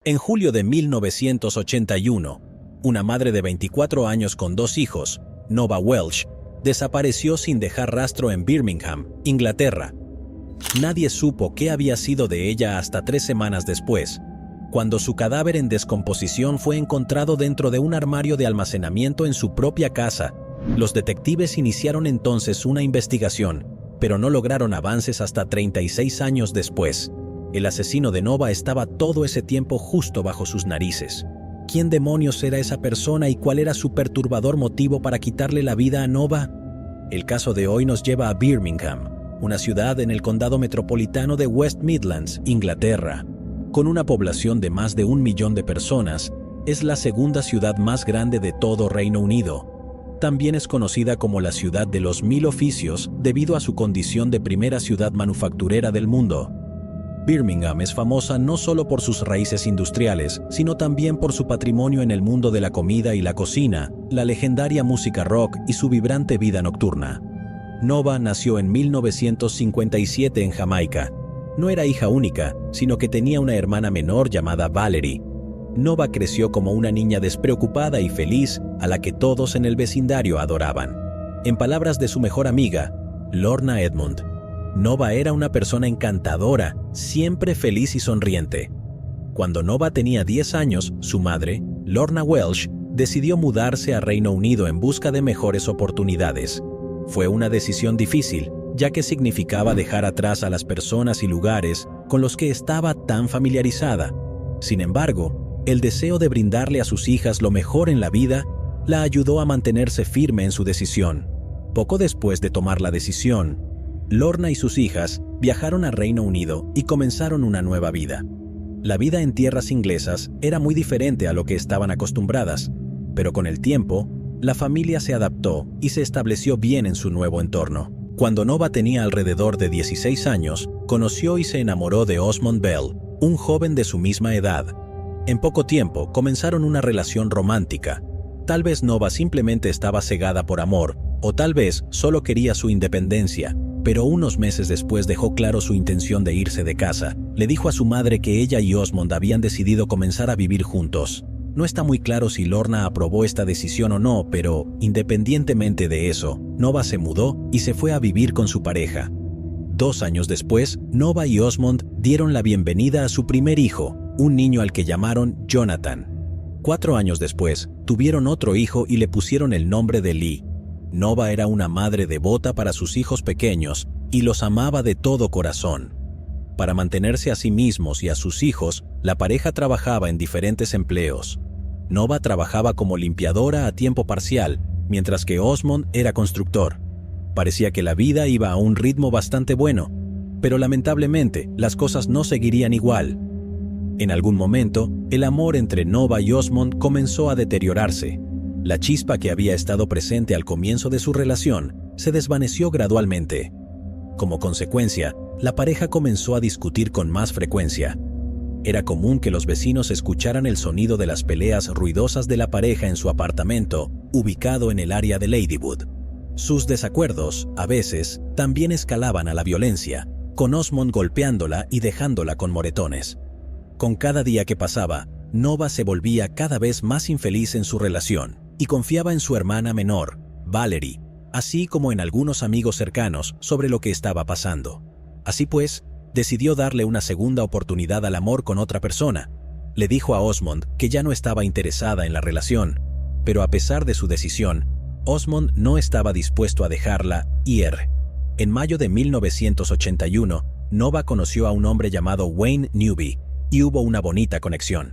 En julio de 1981, una madre de 24 años con 2 hijos, Nova Welch, desapareció sin dejar rastro en Birmingham, Inglaterra. Nadie supo qué había sido de ella hasta 3 semanas después, cuando su cadáver en descomposición fue encontrado dentro de un armario de almacenamiento en su propia casa. Los detectives iniciaron entonces una investigación, pero no lograron avances hasta 36 años después. El asesino de Nova estaba todo ese tiempo justo bajo sus narices. ¿Quién demonios era esa persona y cuál era su perturbador motivo para quitarle la vida a Nova? El caso de hoy nos lleva a Birmingham, una ciudad en el condado metropolitano de West Midlands, Inglaterra. Con una población de más de 1 millón de personas, es la segunda ciudad más grande de todo Reino Unido. También es conocida como la ciudad de los 1000 oficios debido a su condición de primera ciudad manufacturera del mundo. Birmingham es famosa no solo por sus raíces industriales, sino también por su patrimonio en el mundo de la comida y la cocina, la legendaria música rock y su vibrante vida nocturna. Nova nació en 1957 en Jamaica. No era hija única, sino que tenía una hermana menor llamada Valerie. Nova creció como una niña despreocupada y feliz a la que todos en el vecindario adoraban. En palabras de su mejor amiga, Lorna Edmund, Nova era una persona encantadora, siempre feliz y sonriente. Cuando Nova tenía 10 años, su madre, Lorna Welch, decidió mudarse a Reino Unido en busca de mejores oportunidades. Fue una decisión difícil, ya que significaba dejar atrás a las personas y lugares con los que estaba tan familiarizada. Sin embargo, el deseo de brindarle a sus hijas lo mejor en la vida la ayudó a mantenerse firme en su decisión. Poco después de tomar la decisión, Lorna y sus hijas viajaron a Reino Unido y comenzaron una nueva vida. La vida en tierras inglesas era muy diferente a lo que estaban acostumbradas, pero con el tiempo, la familia se adaptó y se estableció bien en su nuevo entorno. Cuando Nova tenía alrededor de 16 años, conoció y se enamoró de Osmond Bell, un joven de su misma edad. En poco tiempo comenzaron una relación romántica. Tal vez Nova simplemente estaba cegada por amor, o tal vez solo quería su independencia, pero unos meses después dejó claro su intención de irse de casa. Le dijo a su madre que ella y Osmond habían decidido comenzar a vivir juntos. No está muy claro si Lorna aprobó esta decisión o no, pero independientemente de eso, Nova se mudó y se fue a vivir con su pareja. 2 años después, Nova y Osmond dieron la bienvenida a su primer hijo, un niño al que llamaron Jonathan. 4 años después, tuvieron otro hijo y le pusieron el nombre de Lee. Nova era una madre devota para sus hijos pequeños y los amaba de todo corazón. Para mantenerse a sí mismos y a sus hijos, la pareja trabajaba en diferentes empleos. Nova trabajaba como limpiadora a tiempo parcial, mientras que Osmond era constructor. Parecía que la vida iba a un ritmo bastante bueno, pero lamentablemente las cosas no seguirían igual. En algún momento, el amor entre Nova y Osmond comenzó a deteriorarse. La chispa que había estado presente al comienzo de su relación se desvaneció gradualmente. Como consecuencia, la pareja comenzó a discutir con más frecuencia. Era común que los vecinos escucharan el sonido de las peleas ruidosas de la pareja en su apartamento, ubicado en el área de Ladywood. Sus desacuerdos, a veces, también escalaban a la violencia, con Osmond golpeándola y dejándola con moretones. Con cada día que pasaba, Nova se volvía cada vez más infeliz en su relación y confiaba en su hermana menor, Valerie, así como en algunos amigos cercanos sobre lo que estaba pasando. Así pues, decidió darle una segunda oportunidad al amor con otra persona. Le dijo a Osmond que ya no estaba interesada en la relación, pero a pesar de su decisión, Osmond no estaba dispuesto a dejarla ir. En mayo de 1981, Nova conoció a un hombre llamado Wayne Newby y hubo una bonita conexión.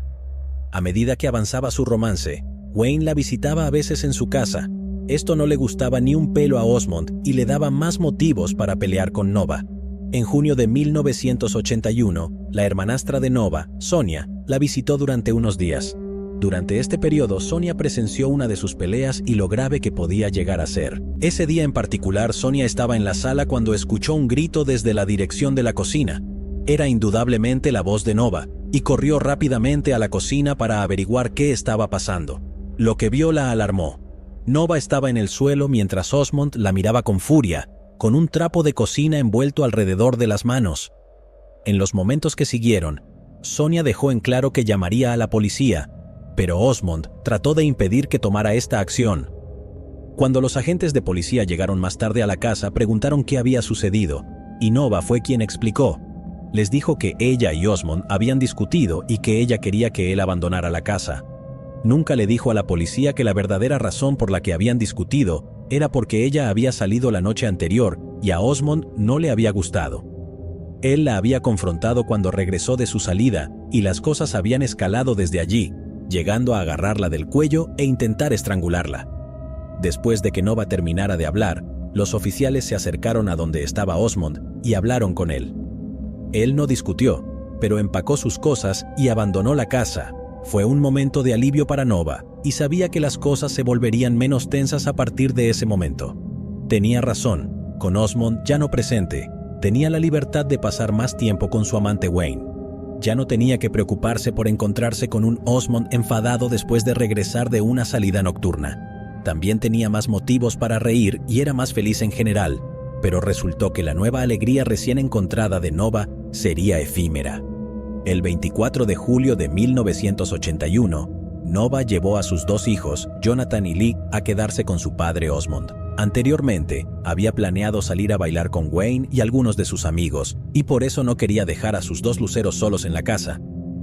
A medida que avanzaba su romance, Wayne la visitaba a veces en su casa. Esto no le gustaba ni un pelo a Osmond y le daba más motivos para pelear con Nova. En junio de 1981, la hermanastra de Nova, Sonia, la visitó durante unos días. Durante este periodo, Sonia presenció una de sus peleas y lo grave que podía llegar a ser. Ese día en particular, Sonia estaba en la sala cuando escuchó un grito desde la dirección de la cocina. Era indudablemente la voz de Nova, y corrió rápidamente a la cocina para averiguar qué estaba pasando. Lo que vio la alarmó. Nova estaba en el suelo mientras Osmond la miraba con furia, con un trapo de cocina envuelto alrededor de las manos. En los momentos que siguieron, Sonia dejó en claro que llamaría a la policía, pero Osmond trató de impedir que tomara esta acción. Cuando los agentes de policía llegaron más tarde a la casa, preguntaron qué había sucedido, y Nova fue quien explicó. Les dijo que ella y Osmond habían discutido y que ella quería que él abandonara la casa. Nunca le dijo a la policía que la verdadera razón por la que habían discutido era porque ella había salido la noche anterior y a Osmond no le había gustado. Él la había confrontado cuando regresó de su salida y las cosas habían escalado desde allí, llegando a agarrarla del cuello e intentar estrangularla. Después de que Nova terminara de hablar, los oficiales se acercaron a donde estaba Osmond y hablaron con él. Él no discutió, pero empacó sus cosas y abandonó la casa. Fue un momento de alivio para Nova y sabía que las cosas se volverían menos tensas a partir de ese momento. Tenía razón, con Osmond ya no presente, tenía la libertad de pasar más tiempo con su amante Wayne. Ya no tenía que preocuparse por encontrarse con un Osmond enfadado después de regresar de una salida nocturna. También tenía más motivos para reír y era más feliz en general, pero resultó que la nueva alegría recién encontrada de Nova sería efímera. El 24 de julio de 1981, Nova llevó a sus dos hijos, Jonathan y Lee, a quedarse con su padre Osmond. Anteriormente, había planeado salir a bailar con Wayne y algunos de sus amigos, y por eso no quería dejar a sus dos luceros solos en la casa.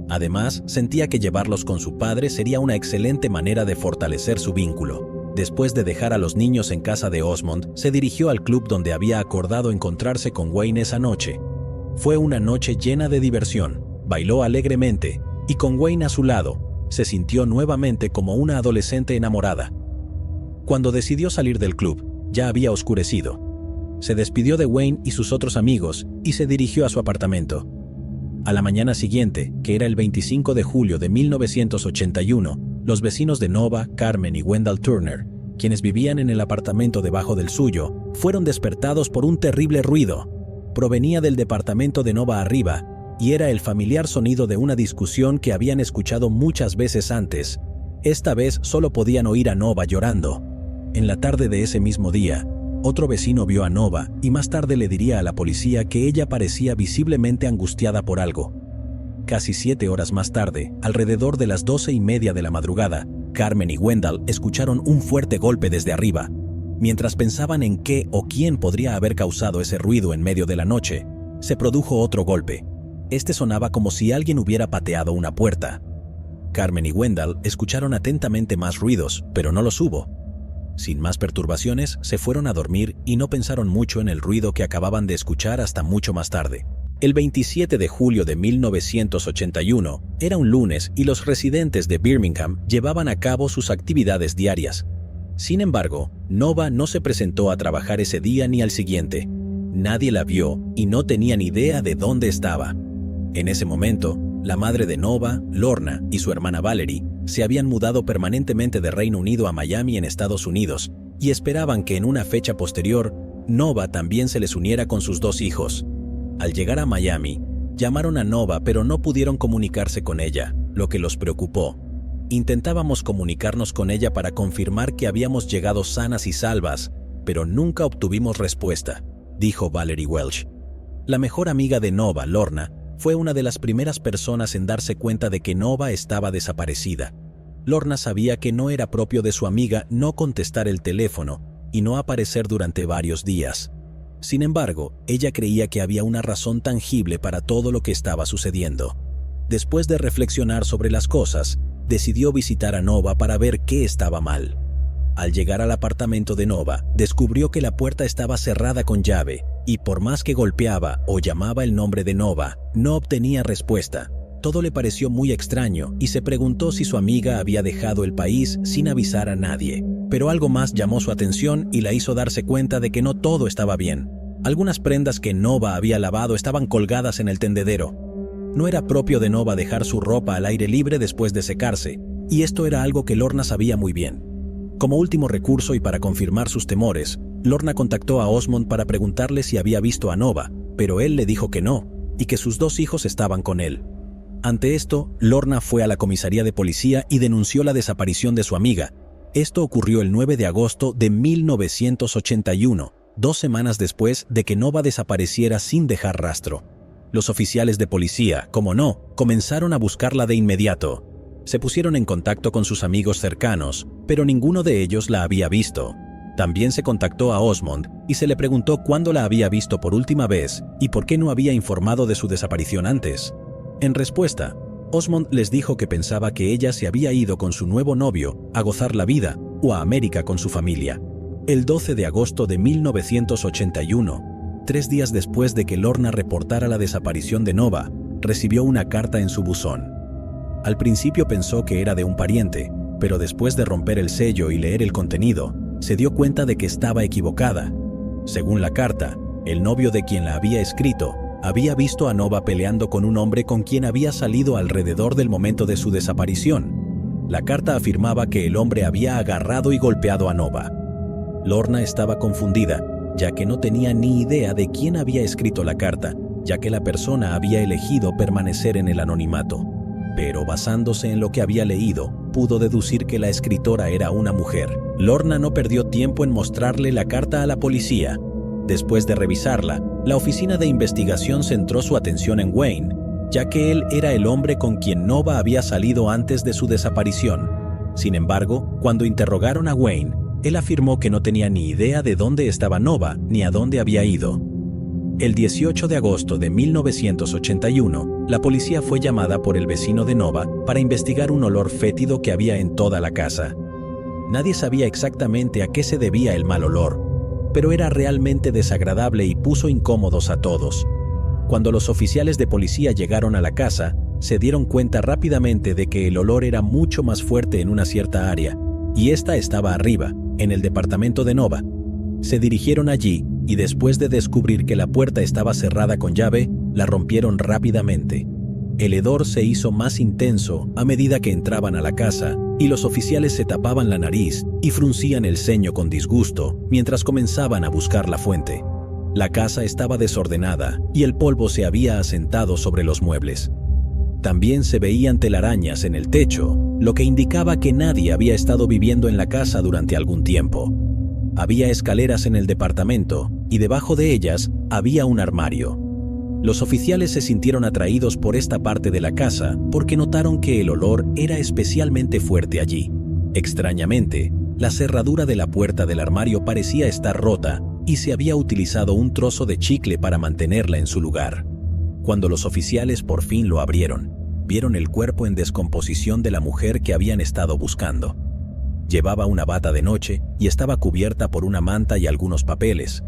Además, sentía que llevarlos con su padre sería una excelente manera de fortalecer su vínculo. Después de dejar a los niños en casa de Osmond, se dirigió al club donde había acordado encontrarse con Wayne esa noche. Fue una noche llena de diversión, bailó alegremente, y con Wayne a su lado, se sintió nuevamente como una adolescente enamorada. Cuando decidió salir del club, ya había oscurecido. Se despidió de Wayne y sus otros amigos y se dirigió a su apartamento. A la mañana siguiente, que era el 25 de julio de 1981, los vecinos de Nova, Carmen y Wendell Turner, quienes vivían en el apartamento debajo del suyo, fueron despertados por un terrible ruido. Provenía del departamento de Nova arriba y era el familiar sonido de una discusión que habían escuchado muchas veces antes. Esta vez solo podían oír a Nova llorando. En la tarde de ese mismo día, otro vecino vio a Nova y más tarde le diría a la policía que ella parecía visiblemente angustiada por algo. Casi 7 horas más tarde, alrededor de las 12:30 de la madrugada, Carmen y Wendell escucharon un fuerte golpe desde arriba. Mientras pensaban en qué o quién podría haber causado ese ruido en medio de la noche, se produjo otro golpe. Este sonaba como si alguien hubiera pateado una puerta. Carmen y Wendell escucharon atentamente más ruidos, pero no los hubo. Sin más perturbaciones, se fueron a dormir y no pensaron mucho en el ruido que acababan de escuchar hasta mucho más tarde. El 27 de julio de 1981 era un lunes y los residentes de Birmingham llevaban a cabo sus actividades diarias. Sin embargo, Nova no se presentó a trabajar ese día ni al siguiente. Nadie la vio y no tenían idea de dónde estaba. En ese momento, la madre de Nova, Lorna, y su hermana Valerie se habían mudado permanentemente de Reino Unido a Miami en Estados Unidos y esperaban que en una fecha posterior, Nova también se les uniera con sus dos hijos. Al llegar a Miami, llamaron a Nova pero no pudieron comunicarse con ella, lo que los preocupó. Intentábamos comunicarnos con ella para confirmar que habíamos llegado sanas y salvas, pero nunca obtuvimos respuesta, dijo Valerie Welch. La mejor amiga de Nova, Lorna, fue una de las primeras personas en darse cuenta de que Nova estaba desaparecida. Lorna sabía que no era propio de su amiga no contestar el teléfono y no aparecer durante varios días. Sin embargo, ella creía que había una razón tangible para todo lo que estaba sucediendo. Después de reflexionar sobre las cosas, decidió visitar a Nova para ver qué estaba mal. Al llegar al apartamento de Nova, descubrió que la puerta estaba cerrada con llave y por más que golpeaba o llamaba el nombre de Nova, no obtenía respuesta. Todo le pareció muy extraño y se preguntó si su amiga había dejado el país sin avisar a nadie. Pero algo más llamó su atención y la hizo darse cuenta de que no todo estaba bien. Algunas prendas que Nova había lavado estaban colgadas en el tendedero. No era propio de Nova dejar su ropa al aire libre después de secarse, y esto era algo que Lorna sabía muy bien. Como último recurso y para confirmar sus temores, Lorna contactó a Osmond para preguntarle si había visto a Nova, pero él le dijo que no, y que sus dos hijos estaban con él. Ante esto, Lorna fue a la comisaría de policía y denunció la desaparición de su amiga. Esto ocurrió el 9 de agosto de 1981, 2 semanas después de que Nova desapareciera sin dejar rastro. Los oficiales de policía, como no, comenzaron a buscarla de inmediato. Se pusieron en contacto con sus amigos cercanos, pero ninguno de ellos la había visto. También se contactó a Osmond y se le preguntó cuándo la había visto por última vez y por qué no había informado de su desaparición antes. En respuesta, Osmond les dijo que pensaba que ella se había ido con su nuevo novio a gozar la vida o a América con su familia. El 12 de agosto de 1981, 3 días después de que Lorna reportara la desaparición de Nova, recibió una carta en su buzón. Al principio pensó que era de un pariente, pero después de romper el sello y leer el contenido, se dio cuenta de que estaba equivocada. Según la carta, el novio de quien la había escrito había visto a Nova peleando con un hombre con quien había salido alrededor del momento de su desaparición. La carta afirmaba que el hombre había agarrado y golpeado a Nova. Lorna estaba confundida, ya que no tenía ni idea de quién había escrito la carta, ya que la persona había elegido permanecer en el anonimato. Pero basándose en lo que había leído, pudo deducir que la escritora era una mujer. Lorna no perdió tiempo en mostrarle la carta a la policía. Después de revisarla, la oficina de investigación centró su atención en Wayne, ya que él era el hombre con quien Nova había salido antes de su desaparición. Sin embargo, cuando interrogaron a Wayne, él afirmó que no tenía ni idea de dónde estaba Nova ni a dónde había ido. El 18 de agosto de 1981, la policía fue llamada por el vecino de Nova para investigar un olor fétido que había en toda la casa. Nadie sabía exactamente a qué se debía el mal olor, pero era realmente desagradable y puso incómodos a todos. Cuando los oficiales de policía llegaron a la casa, se dieron cuenta rápidamente de que el olor era mucho más fuerte en una cierta área, y esta estaba arriba, en el departamento de Nova. Se dirigieron allí y después de descubrir que la puerta estaba cerrada con llave, la rompieron rápidamente. El hedor se hizo más intenso a medida que entraban a la casa y los oficiales se tapaban la nariz y fruncían el ceño con disgusto mientras comenzaban a buscar la fuente. La casa estaba desordenada y el polvo se había asentado sobre los muebles. También se veían telarañas en el techo, lo que indicaba que nadie había estado viviendo en la casa durante algún tiempo. Había escaleras en el departamento y debajo de ellas había un armario. Los oficiales se sintieron atraídos por esta parte de la casa porque notaron que el olor era especialmente fuerte allí. Extrañamente, la cerradura de la puerta del armario parecía estar rota y se había utilizado un trozo de chicle para mantenerla en su lugar. Cuando los oficiales por fin lo abrieron, vieron el cuerpo en descomposición de la mujer que habían estado buscando. Llevaba una bata de noche y estaba cubierta por una manta y algunos papeles.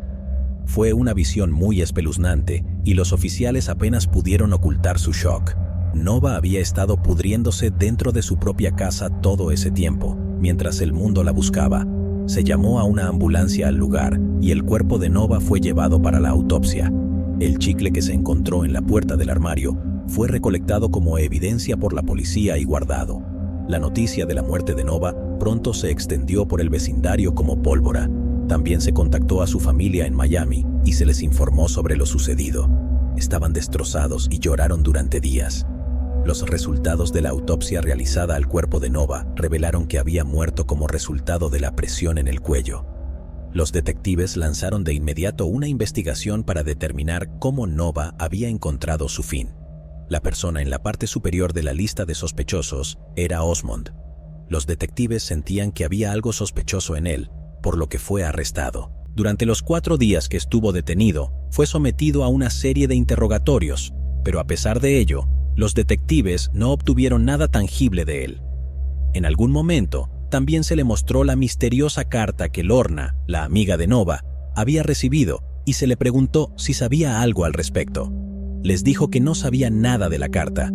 Fue una visión muy espeluznante y los oficiales apenas pudieron ocultar su shock. Nova había estado pudriéndose dentro de su propia casa todo ese tiempo, mientras el mundo la buscaba. Se llamó a una ambulancia al lugar y el cuerpo de Nova fue llevado para la autopsia. El chicle que se encontró en la puerta del armario fue recolectado como evidencia por la policía y guardado. La noticia de la muerte de Nova pronto se extendió por el vecindario como pólvora. También se contactó a su familia en Miami y se les informó sobre lo sucedido. Estaban destrozados y lloraron durante días. Los resultados de la autopsia realizada al cuerpo de Nova revelaron que había muerto como resultado de la presión en el cuello. Los detectives lanzaron de inmediato una investigación para determinar cómo Nova había encontrado su fin. La persona en la parte superior de la lista de sospechosos era Osmond. Los detectives sentían que había algo sospechoso en él, por lo que fue arrestado. Durante los 4 días que estuvo detenido, fue sometido a una serie de interrogatorios, pero a pesar de ello, los detectives no obtuvieron nada tangible de él. En algún momento, también se le mostró la misteriosa carta que Lorna, la amiga de Nova, había recibido y se le preguntó si sabía algo al respecto. Les dijo que no sabía nada de la carta.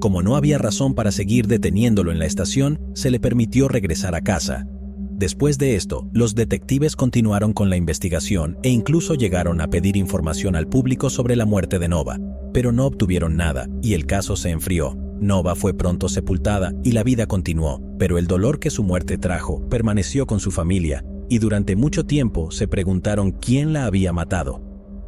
Como no había razón para seguir deteniéndolo en la estación, se le permitió regresar a casa. Después de esto, los detectives continuaron con la investigación e incluso llegaron a pedir información al público sobre la muerte de Nova, pero no obtuvieron nada y el caso se enfrió. Nova fue pronto sepultada y la vida continuó, pero el dolor que su muerte trajo permaneció con su familia y durante mucho tiempo se preguntaron quién la había matado.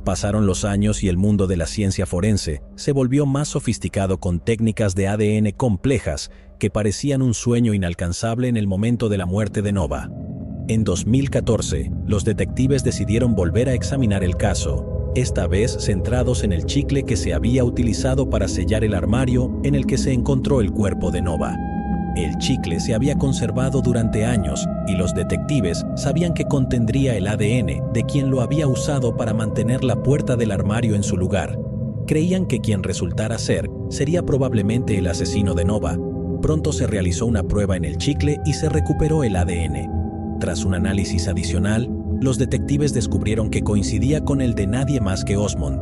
Pasaron los años y el mundo de la ciencia forense se volvió más sofisticado con técnicas de ADN complejas que parecían un sueño inalcanzable en el momento de la muerte de Nova. En 2014, los detectives decidieron volver a examinar el caso esta vez centrados en el chicle que se había utilizado para sellar el armario en el que se encontró el cuerpo de Nova. El chicle se había conservado durante años y los detectives sabían que contendría el ADN de quien lo había usado para mantener la puerta del armario en su lugar. Creían que quien resultara ser sería probablemente el asesino de Nova. Pronto se realizó una prueba en el chicle y se recuperó el ADN. Tras un análisis adicional, los detectives descubrieron que coincidía con el de nadie más que Osmond.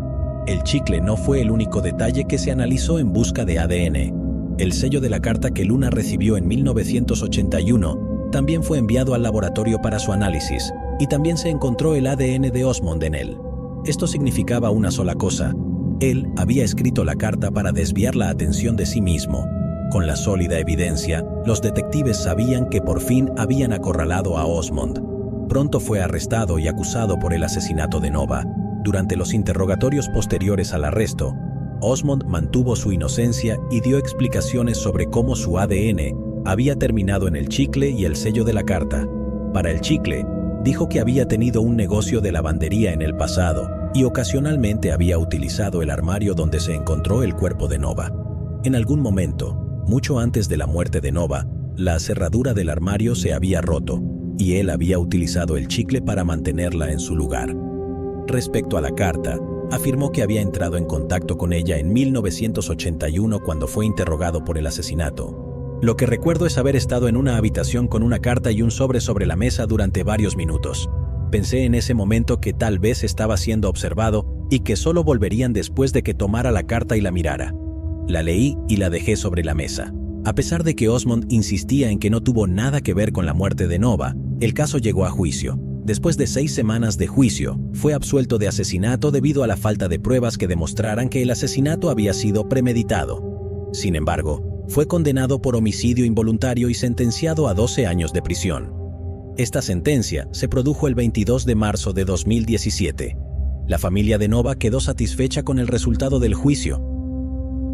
El chicle no fue el único detalle que se analizó en busca de ADN. El sello de la carta que Luna recibió en 1981 también fue enviado al laboratorio para su análisis, y también se encontró el ADN de Osmond en él. Esto significaba una sola cosa: él había escrito la carta para desviar la atención de sí mismo. Con la sólida evidencia, los detectives sabían que por fin habían acorralado a Osmond. Pronto fue arrestado y acusado por el asesinato de Nova. Durante los interrogatorios posteriores al arresto, Osmond mantuvo su inocencia y dio explicaciones sobre cómo su ADN había terminado en el chicle y el sello de la carta. Para el chicle, dijo que había tenido un negocio de lavandería en el pasado y ocasionalmente había utilizado el armario donde se encontró el cuerpo de Nova. En algún momento, mucho antes de la muerte de Nova, la cerradura del armario se había roto y él había utilizado el chicle para mantenerla en su lugar. Respecto a la carta, afirmó que había entrado en contacto con ella en 1981 cuando fue interrogado por el asesinato. Lo que recuerdo es haber estado en una habitación con una carta y un sobre la mesa durante varios minutos. Pensé en ese momento que tal vez estaba siendo observado y que solo volverían después de que tomara la carta y la mirara. La leí y la dejé sobre la mesa. A pesar de que Osmond insistía en que no tuvo nada que ver con la muerte de Nova, el caso llegó a juicio. Después de 6 semanas de juicio, fue absuelto de asesinato debido a la falta de pruebas que demostraran que el asesinato había sido premeditado. Sin embargo, fue condenado por homicidio involuntario y sentenciado a 12 años de prisión. Esta sentencia se produjo el 22 de marzo de 2017. La familia de Nova quedó satisfecha con el resultado del juicio.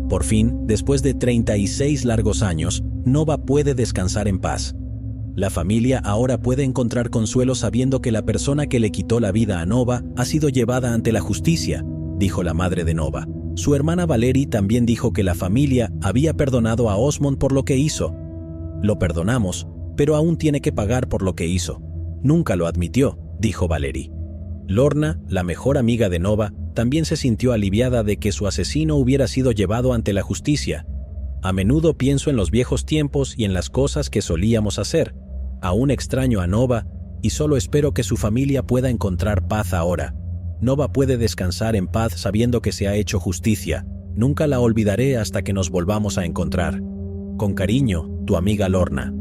Por fin, después de 36 largos años, Nova puede descansar en paz. La familia ahora puede encontrar consuelo sabiendo que la persona que le quitó la vida a Nova ha sido llevada ante la justicia, dijo la madre de Nova. Su hermana Valerie también dijo que la familia había perdonado a Osmond por lo que hizo. Lo perdonamos, pero aún tiene que pagar por lo que hizo. Nunca lo admitió, dijo Valerie. Lorna, la mejor amiga de Nova, también se sintió aliviada de que su asesino hubiera sido llevado ante la justicia. A menudo pienso en los viejos tiempos y en las cosas que solíamos hacer. Aún extraño a Nova y solo espero que su familia pueda encontrar paz ahora. Nova puede descansar en paz sabiendo que se ha hecho justicia. Nunca la olvidaré hasta que nos volvamos a encontrar. Con cariño, tu amiga Lorna.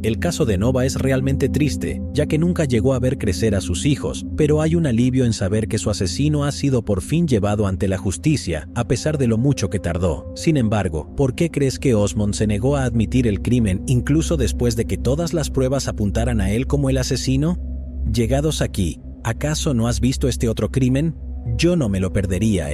El caso de Nova es realmente triste, ya que nunca llegó a ver crecer a sus hijos, pero hay un alivio en saber que su asesino ha sido por fin llevado ante la justicia, a pesar de lo mucho que tardó. Sin embargo, ¿por qué crees que Osmond se negó a admitir el crimen incluso después de que todas las pruebas apuntaran a él como el asesino? Llegados aquí, ¿acaso no has visto este otro crimen? Yo no me lo perdería,